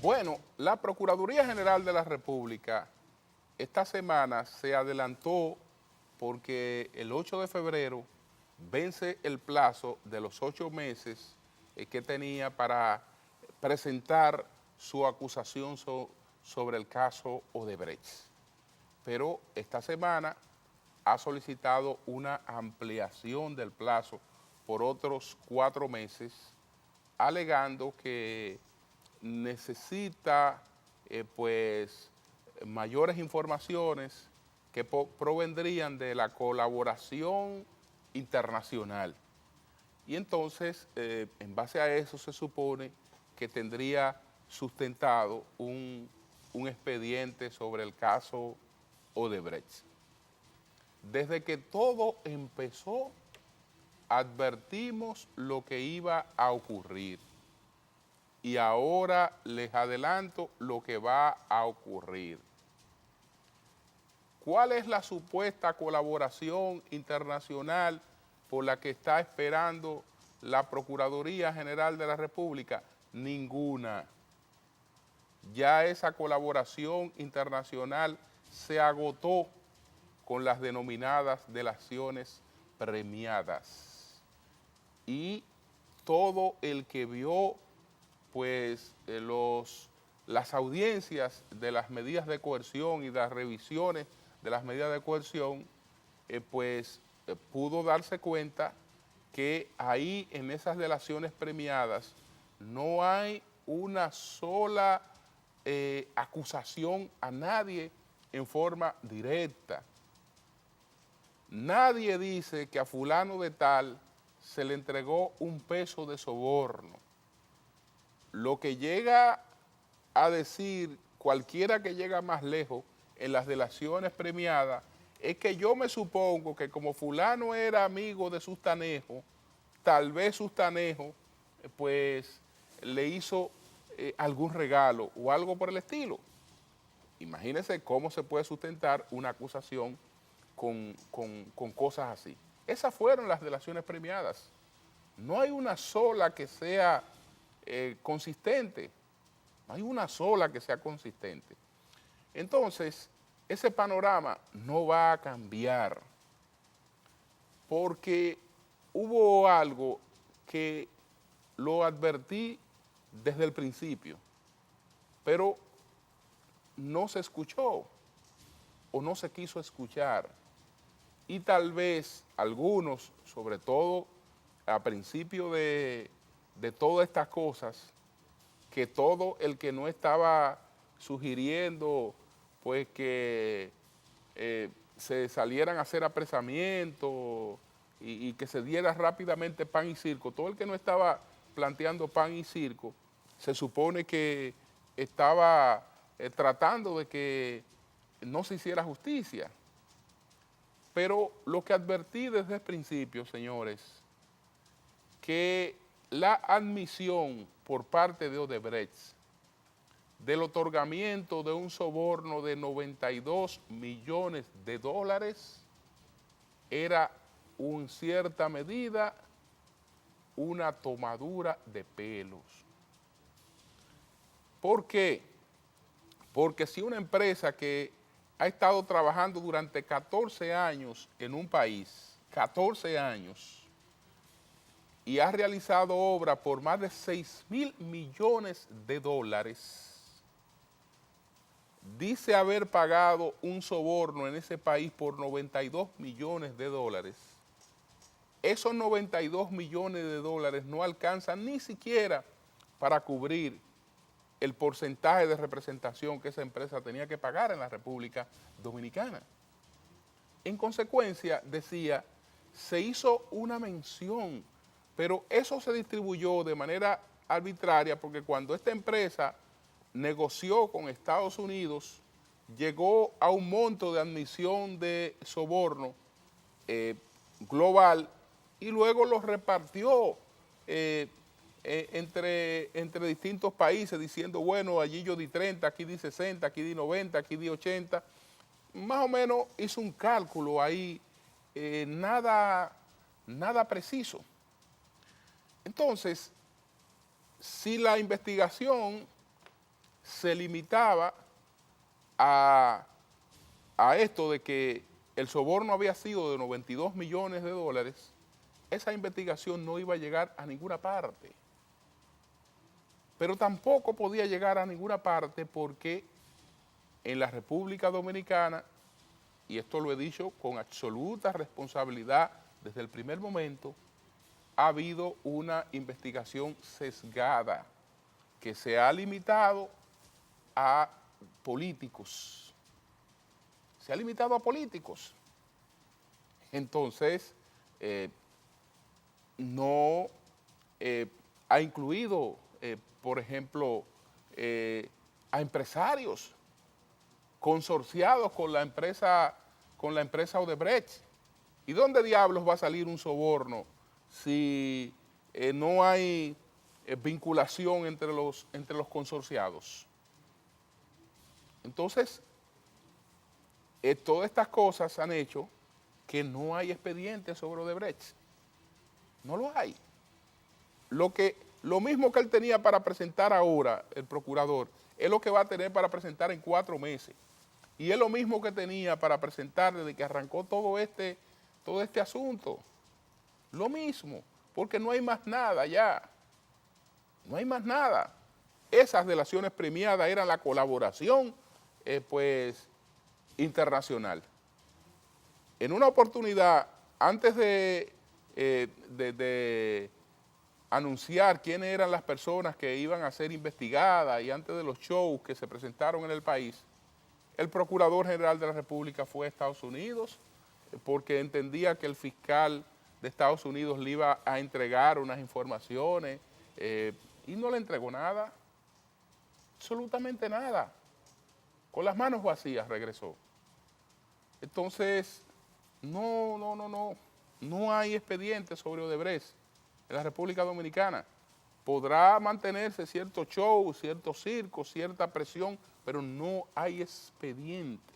Bueno, la Procuraduría General de la República esta semana se adelantó porque el 8 de febrero vence el plazo de los 8 meses que tenía para presentar su acusación sobre el caso Odebrecht. Pero esta semana ha solicitado una ampliación del plazo por otros 4 meses, alegando que necesita mayores informaciones que provendrían de la colaboración internacional. Y entonces, en base a eso, se supone que tendría sustentado un expediente sobre el caso Odebrecht. Desde que todo empezó, advertimos lo que iba a ocurrir. Y ahora les adelanto lo que va a ocurrir. ¿Cuál es la supuesta colaboración internacional por la que está esperando la Procuraduría General de la República? Ninguna. Ya esa colaboración internacional se agotó con las denominadas delaciones premiadas. Y todo el que vio las audiencias de las medidas de coerción y las revisiones de las medidas de coerción, pudo darse cuenta que ahí en esas delaciones premiadas no hay una sola acusación a nadie en forma directa. Nadie dice que a fulano de tal se le entregó un peso de soborno. Lo que llega a decir cualquiera que llega más lejos en las delaciones premiadas es que yo me supongo que como fulano era amigo de Sustanejo, tal vez Sustanejo le hizo algún regalo o algo por el estilo. Imagínense cómo se puede sustentar una acusación con cosas así. Esas fueron las delaciones premiadas. No hay una sola que sea consistente. No hay una sola que sea consistente. Entonces, ese panorama no va a cambiar porque hubo algo que lo advertí desde el principio, pero no se escuchó o no se quiso escuchar. Y tal vez algunos, sobre todo a principio de todas estas cosas, que todo el que no estaba sugiriendo que se salieran a hacer apresamientos y que se diera rápidamente pan y circo, todo el que no estaba planteando pan y circo, se supone que estaba tratando de que no se hiciera justicia. Pero lo que advertí desde el principio, señores, que la admisión por parte de Odebrecht del otorgamiento de un soborno de 92 millones de dólares era en cierta medida una tomadura de pelos. ¿Por qué? Porque si una empresa que ha estado trabajando durante 14 años en un país, 14 años, y ha realizado obra por más de 6.000 millones de dólares, dice haber pagado un soborno en ese país por 92 millones de dólares, esos 92 millones de dólares no alcanzan ni siquiera para cubrir el porcentaje de representación que esa empresa tenía que pagar en la República Dominicana. En consecuencia, decía, se hizo una mención, pero eso se distribuyó de manera arbitraria porque cuando esta empresa negoció con Estados Unidos, llegó a un monto de admisión de soborno global y luego lo repartió entre distintos países diciendo, bueno, allí yo di 30, aquí di 60, aquí di 90, aquí di 80. Más o menos hizo un cálculo ahí, nada preciso. Entonces, si la investigación se limitaba a esto de que el soborno había sido de 92 millones de dólares, esa investigación no iba a llegar a ninguna parte. Pero tampoco podía llegar a ninguna parte porque en la República Dominicana, y esto lo he dicho con absoluta responsabilidad desde el primer momento, ha habido una investigación sesgada que se ha limitado a políticos. Se ha limitado a políticos. Entonces, no ha incluido, por ejemplo, a empresarios consorciados con la empresa Odebrecht. ¿Y dónde diablos va a salir un soborno si no hay vinculación entre los consorciados? Entonces, todas estas cosas han hecho que no hay expedientes sobre Odebrecht. No lo hay. Lo mismo que él tenía para presentar ahora, el procurador, es lo que va a tener para presentar en 4 meses. Y es lo mismo que tenía para presentar desde que arrancó todo este asunto. Lo mismo, porque no hay más nada ya. No hay más nada. Esas delaciones premiadas eran la colaboración, pues, internacional. En una oportunidad, antes de anunciar quiénes eran las personas que iban a ser investigadas y antes de los shows que se presentaron en el país, el Procurador General de la República fue a Estados Unidos porque entendía que el fiscal de Estados Unidos le iba a entregar unas informaciones y no le entregó nada, absolutamente nada. Con las manos vacías regresó. Entonces, no hay expediente sobre Odebrecht en la República Dominicana. Podrá mantenerse cierto show, cierto circo, cierta presión, pero no hay expediente.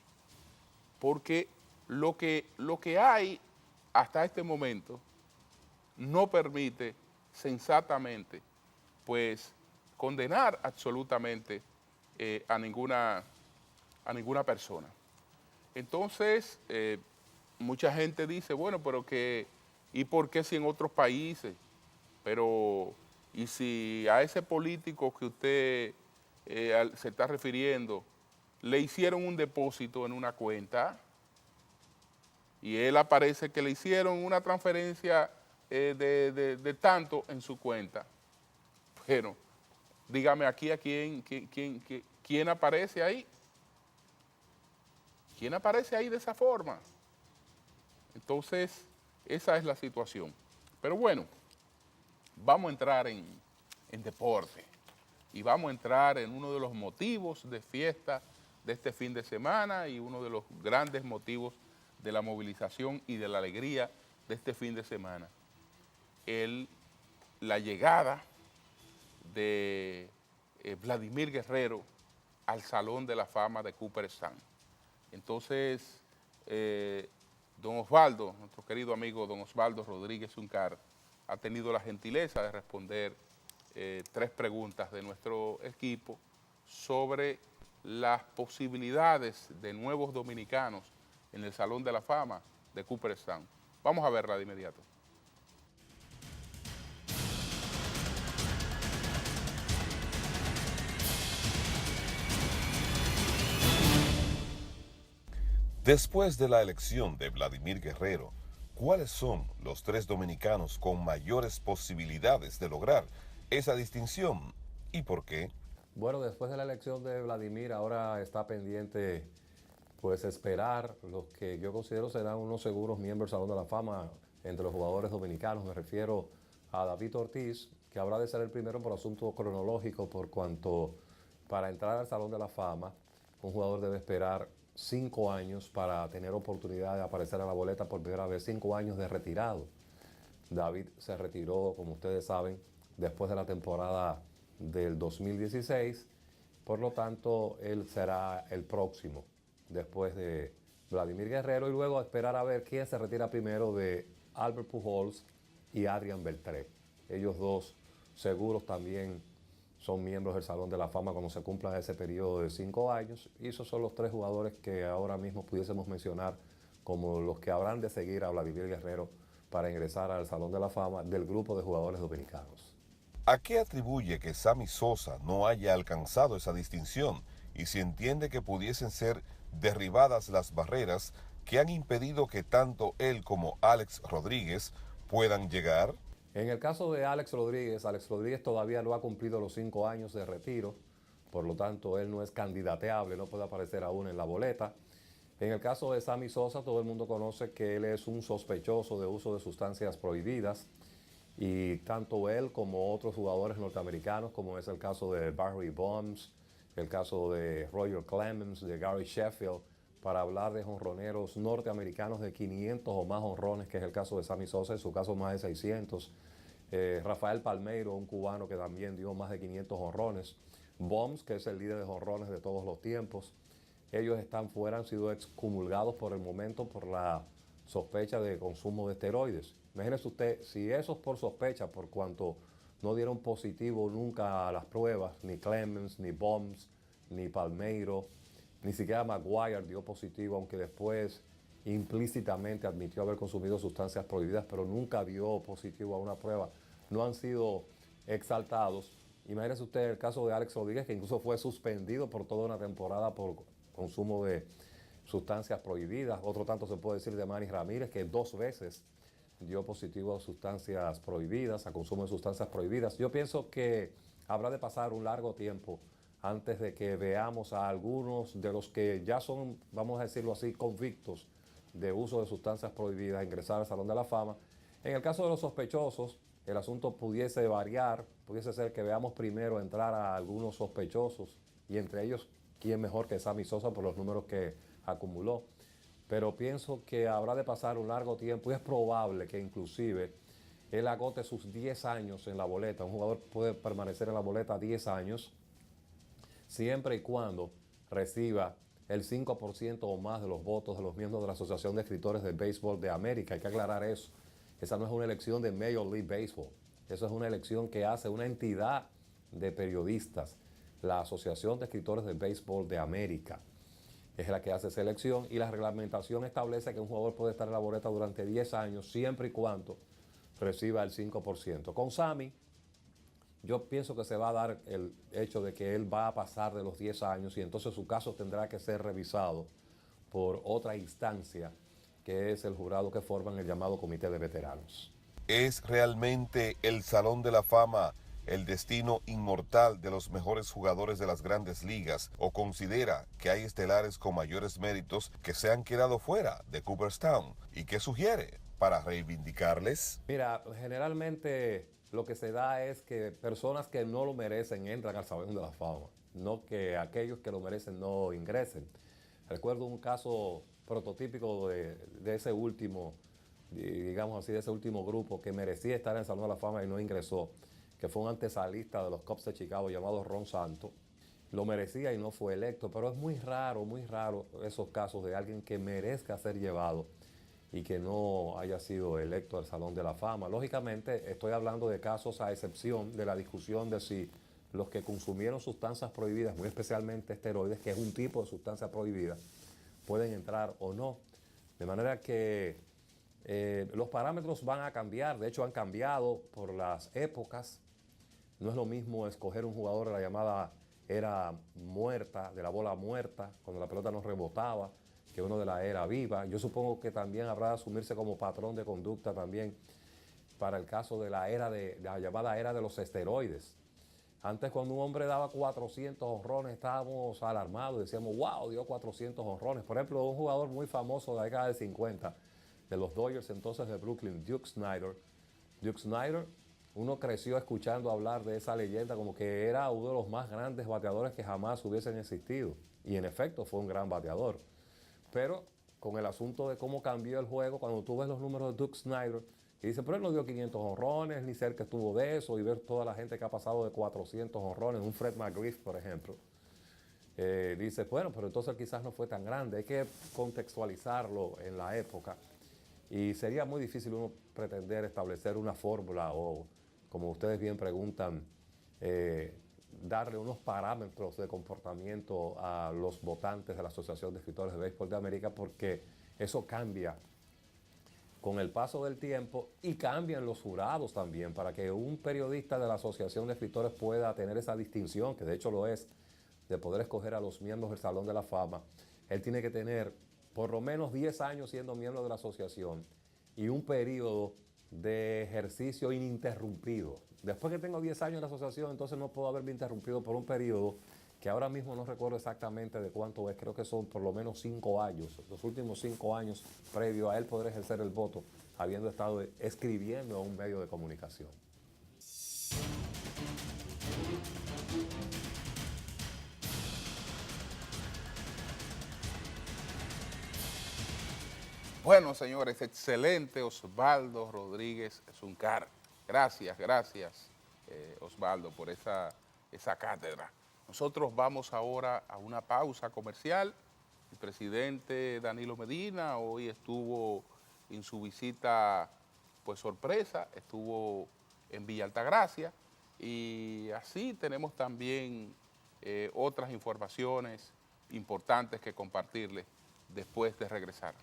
Porque lo que hay hasta este momento no permite sensatamente, pues, condenar absolutamente a ninguna persona. Entonces, mucha gente dice, bueno, pero ¿y por qué si en otros países? Pero, ¿y si a ese político que usted se está refiriendo le hicieron un depósito en una cuenta y él aparece que le hicieron una transferencia de tanto en su cuenta? Bueno, dígame aquí a quién aparece ahí. ¿Quién aparece ahí de esa forma? Entonces, esa es la situación. Pero bueno, vamos a entrar en deporte y vamos a entrar en uno de los motivos de fiesta de este fin de semana y uno de los grandes motivos de la movilización y de la alegría de este fin de semana. La llegada de Vladimir Guerrero al Salón de la Fama de Cooperstown. Entonces, don Osvaldo, nuestro querido amigo don Osvaldo Rodríguez Zuncar, ha tenido la gentileza de responder 3 preguntas de nuestro equipo sobre las posibilidades de nuevos dominicanos en el Salón de la Fama de Cooperstown. Vamos a verla de inmediato. Después de la elección de Vladimir Guerrero, ¿cuáles son los 3 dominicanos con mayores posibilidades de lograr esa distinción y por qué? Bueno, después de la elección de Vladimir, ahora está pendiente pues esperar los que yo considero serán unos seguros miembros del Salón de la Fama entre los jugadores dominicanos. Me refiero a David Ortiz, que habrá de ser el primero por asunto cronológico, por cuanto para entrar al Salón de la Fama, un jugador debe esperar 5 años para tener oportunidad de aparecer en la boleta por primera vez, 5 años de retirado. David se retiró, como ustedes saben, después de la temporada del 2016, por lo tanto, él será el próximo, después de Vladimir Guerrero, y luego esperar a ver quién se retira primero de Albert Pujols y Adrián Beltré. Ellos dos seguros también son miembros del Salón de la Fama cuando se cumpla ese periodo de 5 años. Y esos son los 3 jugadores que ahora mismo pudiésemos mencionar como los que habrán de seguir a Vladimir Guerrero para ingresar al Salón de la Fama del grupo de jugadores dominicanos. ¿A qué atribuye que Sammy Sosa no haya alcanzado esa distinción y si entiende que pudiesen ser derribadas las barreras que han impedido que tanto él como Alex Rodríguez puedan llegar? En el caso de Alex Rodríguez todavía no ha cumplido los 5 años de retiro, por lo tanto él no es candidateable, no puede aparecer aún en la boleta. En el caso de Sammy Sosa, todo el mundo conoce que él es un sospechoso de uso de sustancias prohibidas y tanto él como otros jugadores norteamericanos, como es el caso de Barry Bonds, el caso de Roger Clemens, de Gary Sheffield, para hablar de jonroneros norteamericanos de 500 o más jonrones, que es el caso de Sammy Sosa, en su caso más de 600. Rafael Palmeiro, un cubano que también dio más de 500 jonrones. Bonds, que es el líder de jonrones de todos los tiempos. Ellos están fuera, han sido excomulgados por el momento por la sospecha de consumo de esteroides. Imagínese usted, si eso es por sospecha, por cuanto no dieron positivo nunca a las pruebas, ni Clemens, ni Bonds, ni Palmeiro, ni siquiera Maguire dio positivo, aunque después implícitamente admitió haber consumido sustancias prohibidas, pero nunca dio positivo a una prueba. No han sido exaltados. Imagínese usted el caso de Alex Rodríguez, que incluso fue suspendido por toda una temporada por consumo de sustancias prohibidas. Otro tanto se puede decir de Manny Ramírez, que 2 veces dio positivo a sustancias prohibidas, a consumo de sustancias prohibidas. Yo pienso que habrá de pasar un largo tiempo antes de que veamos a algunos de los que ya son, vamos a decirlo así, convictos de uso de sustancias prohibidas ingresar al Salón de la Fama. En el caso de los sospechosos, el asunto pudiese variar, pudiese ser que veamos primero entrar a algunos sospechosos y entre ellos, quién mejor que Sammy Sosa por los números que acumuló. Pero pienso que habrá de pasar un largo tiempo y es probable que inclusive él agote sus 10 años en la boleta. Un jugador puede permanecer en la boleta 10 años siempre y cuando reciba el 5% o más de los votos de los miembros de la Asociación de Escritores del Béisbol de América. Hay que aclarar eso. Esa no es una elección de Major League Baseball. Eso es una elección que hace una entidad de periodistas, la Asociación de Escritores del Béisbol de América. Es la que hace esa elección y la reglamentación establece que un jugador puede estar en la boleta durante 10 años siempre y cuando reciba el 5%. Con Sammy, yo pienso que se va a dar el hecho de que él va a pasar de los 10 años y entonces su caso tendrá que ser revisado por otra instancia, que es el jurado que forman el llamado Comité de Veteranos. ¿Es realmente el Salón de la Fama el destino inmortal de los mejores jugadores de las grandes ligas o considera que hay estelares con mayores méritos que se han quedado fuera de Cooperstown? ¿Y qué sugiere para reivindicarles? Mira, generalmente lo que se da es que personas que no lo merecen entran al Salón de la Fama, no que aquellos que lo merecen no ingresen. Recuerdo un caso prototípico de ese último, digamos así, de ese último grupo que merecía estar en el Salón de la Fama y no ingresó, que fue un antesalista de los Cubs de Chicago llamado Ron Santo. Lo merecía y no fue electo, pero es muy raro esos casos de alguien que merezca ser llevado y que no haya sido electo al Salón de la Fama. Lógicamente, estoy hablando de casos a excepción de la discusión de si los que consumieron sustancias prohibidas, muy especialmente esteroides, que es un tipo de sustancia prohibida, pueden entrar o no. De manera que los parámetros van a cambiar, de hecho han cambiado por las épocas. No es lo mismo escoger un jugador de la llamada era muerta, de la bola muerta, cuando la pelota no rebotaba, que uno de la era viva. Yo supongo que también habrá de asumirse como patrón de conducta también para el caso de la llamada era de los esteroides. Antes, cuando un hombre daba 400 honrones, estábamos alarmados, decíamos, wow, dio 400 honrones. Por ejemplo, un jugador muy famoso de la década de 50, de los Dodgers entonces de Brooklyn, Duke Snider. Duke Snider, uno creció escuchando hablar de esa leyenda como que era uno de los más grandes bateadores que jamás hubiesen existido. Y en efecto fue un gran bateador. Pero con el asunto de cómo cambió el juego, cuando tú ves los números de Duke Snider, y dice, pero él no dio 500 honrones, ni cerca estuvo de eso, y ver toda la gente que ha pasado de 400 honrones, un Fred McGriff, por ejemplo, dice, bueno, pero entonces quizás no fue tan grande. Hay que contextualizarlo en la época. Y sería muy difícil uno pretender establecer una fórmula o, como ustedes bien preguntan, darle unos parámetros de comportamiento a los votantes de la Asociación de Escritores de Béisbol de América, porque eso cambia con el paso del tiempo y cambian los jurados también, para que un periodista de la Asociación de Escritores pueda tener esa distinción, que de hecho lo es, de poder escoger a los miembros del Salón de la Fama. Él tiene que tener por lo menos 10 años siendo miembro de la asociación y un periodo de ejercicio ininterrumpido. Después que tengo 10 años en la asociación, entonces no puedo haberme interrumpido por un periodo que ahora mismo no recuerdo exactamente de cuánto es, creo que son por lo menos 5 años, los últimos 5 años previo a él poder ejercer el voto, habiendo estado escribiendo en un medio de comunicación. Bueno, señores, excelente Osvaldo Rodríguez Zuncar. Gracias, gracias, Osvaldo, por esa cátedra. Nosotros vamos ahora a una pausa comercial. El presidente Danilo Medina hoy estuvo en su visita, pues sorpresa, estuvo en Villa Altagracia, y así tenemos también otras informaciones importantes que compartirles después de regresar.